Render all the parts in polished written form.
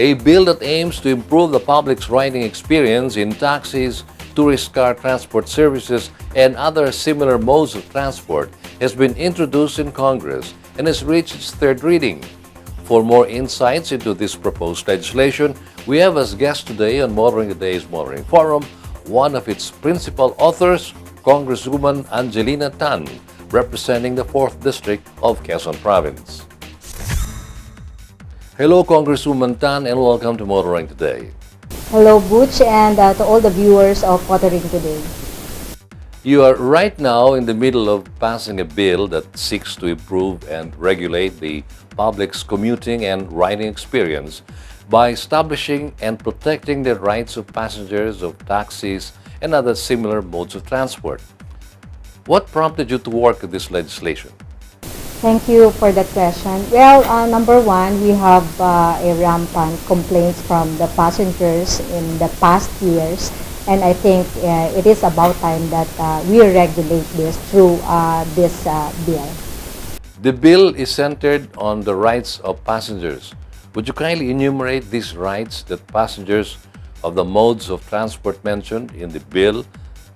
A bill that aims to improve the public's riding experience in taxis, tourist car transport services, and other similar modes of transport has been introduced in Congress and has reached its third reading. For more insights into this proposed legislation, we have as guest today on Motoring Today's Motoring Forum one of its principal authors, Congresswoman Angelina Tan, representing the 4th District of Quezon Province. Hello, Congresswoman Tan, and welcome to Motoring Today. Hello, Butch, and to all the viewers of Motoring Today. You are right now in the middle of passing a bill that seeks to improve and regulate the public's commuting and riding experience by establishing and protecting the rights of passengers of taxis and other similar modes of transport. What prompted you to work on this legislation? Thank you for that question. Well, number one, we have a rampant complaints from the passengers in the past years, and I think it is about time that we regulate this through this bill. The bill is centered on the rights of passengers. Would you kindly enumerate these rights that passengers of the modes of transport mentioned in the bill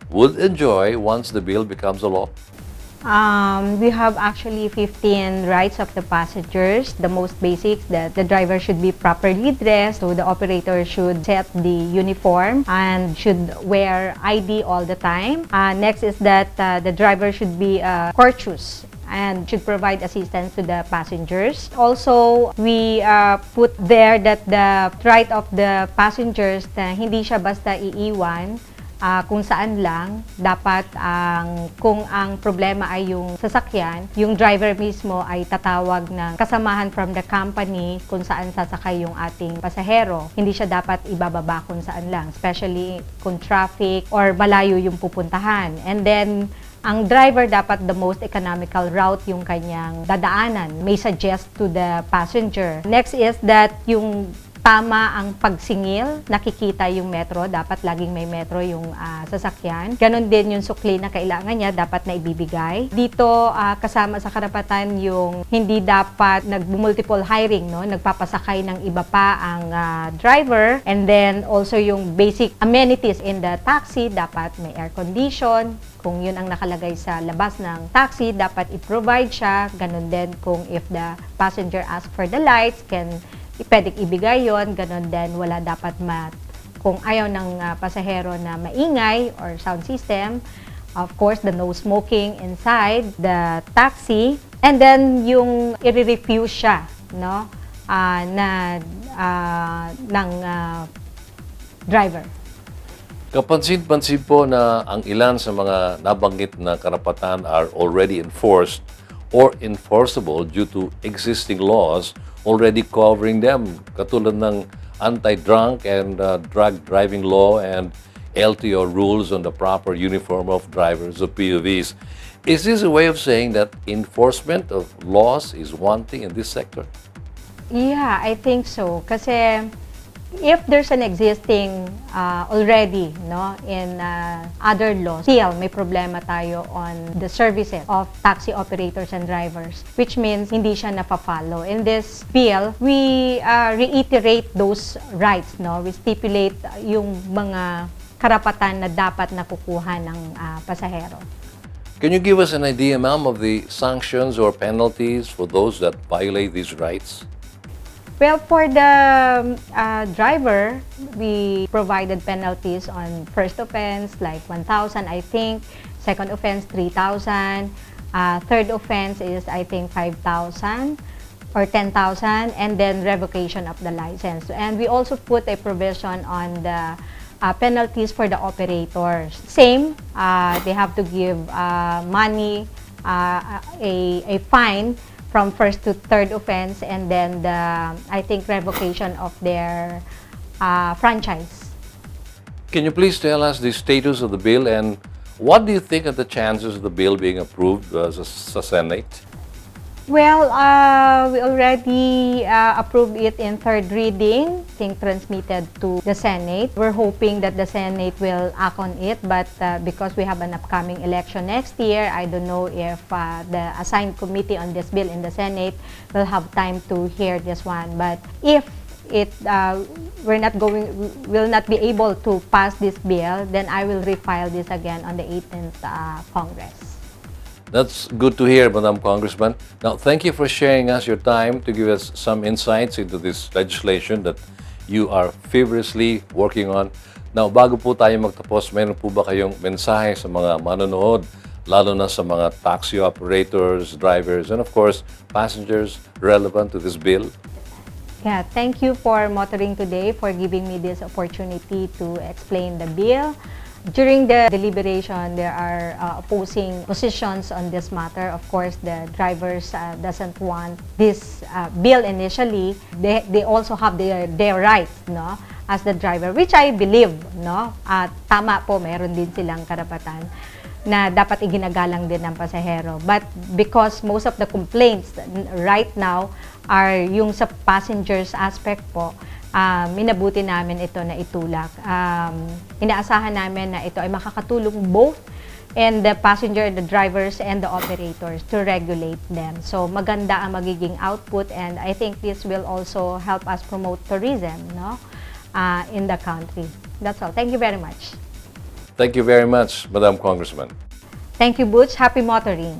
would enjoy once the bill becomes a law? We have actually 15 rights of the passengers. The most basics that the driver should be properly dressed, so the operator should set the uniform and should wear ID all the time. Next is that the driver should be courteous and should provide assistance to the passengers. Also, we put there that the right of the passengers na hindi siya basta iiwan kung saan lang, dapat kung ang problema ay yung sasakyan, yung driver mismo ay tatawag ng kasamahan from the company kung saan sasakay yung ating pasahero. Hindi siya dapat ibababa kung saan lang, especially kung traffic or malayo yung pupuntahan. And then, ang driver dapat the most economical route yung kanyang dadaanan. May suggest to the passenger. Next is that yung tama ang pagsingil, nakikita yung metro, dapat laging may metro yung sasakyan. Ganon din yung sukli na kailangan niya, dapat na ibibigay. Dito, kasama sa karapatan yung hindi dapat nag-multiple hiring, no? Nagpapasakay ng iba pa ang driver. And then also yung basic amenities in the taxi, dapat may air condition. Kung yun ang nakalagay sa labas ng taxi, dapat i-provide siya. Ganon din kung if the passenger asks for the lights, pwedeng ibigay yon, ganon din, wala dapat kung ayaw ng pasahero na maingay or sound system, of course, the no smoking inside the taxi, and then yung i-refuse siya, no, ng driver. Kapansin-pansin po na ang ilan sa mga nabanggit na karapatan are already enforced or enforceable due to existing laws already covering them, katulad ng anti-drunk and drug driving law and LTO rules on the proper uniform of drivers of PUVs. Is this a way of saying that enforcement of laws is wanting in this sector? Yeah, I think so. Kasi if there's an existing already, no, in other laws, still may problema tayo on the services of taxi operators and drivers, which means hindi siya napafollow. In this bill, we reiterate those rights, no? We stipulate yung mga karapatan na dapat nakukuha ng pasahero. Can you give us an idea, ma'am, of the sanctions or penalties for those that violate these rights? Well, for the driver, we provided penalties on first offense, like 1,000, I think. Second offense, 3,000. Third offense is, I think, 5,000 or 10,000. And then revocation of the license. And we also put a provision on the penalties for the operators. Same, they have to give money, a fine from first to third offense, and then I think revocation of their franchise. Can you please tell us the status of the bill and what do you think of the chances of the bill being approved sa Senate? Well, we already approved it in third reading, I think transmitted to the Senate. We're hoping that the Senate will act on it, but because we have an upcoming election next year, I don't know if the assigned committee on this bill in the Senate will have time to hear this one. But if will not be able to pass this bill, then I will refile this again on the 18th Congress. That's good to hear, Madam Congressman. Now, thank you for sharing us your time to give us some insights into this legislation that you are feverishly working on. Now, bago po tayo magtapos, meron po ba kayong mensahe sa mga manonood, lalo na sa mga taxi operators, drivers, and of course, passengers relevant to this bill? Yeah, thank you for motoring today, for giving me this opportunity to explain the bill. During the deliberation, there are opposing positions on this matter. Of course, the drivers doesn't want this bill initially. They also have their rights, no, as the driver, which I believe, no, tama po, meron din silang karapatan na dapat iginagalang din ng pasahero. But because most of the complaints right now are yung sa passengers aspect po, minabuti namin ito na itulak. Inaasahan namin na ito ay makakatulong both and the passenger, the drivers, and the operators to regulate them. So maganda ang magiging output, and I think this will also help us promote tourism, no, in the country. That's all. Thank you very much. Thank you very much, Madam Congressman. Thank you, Butch. Happy motoring.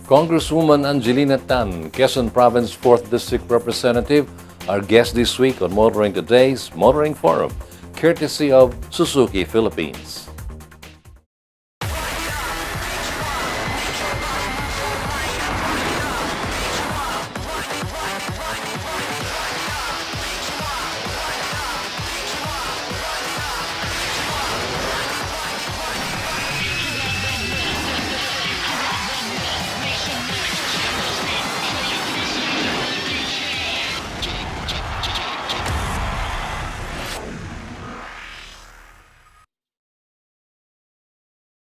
Congresswoman Angelina Tan, Quezon Province 4th District Representative, our guest this week on Motoring Today's Motoring Forum, courtesy of Suzuki Philippines.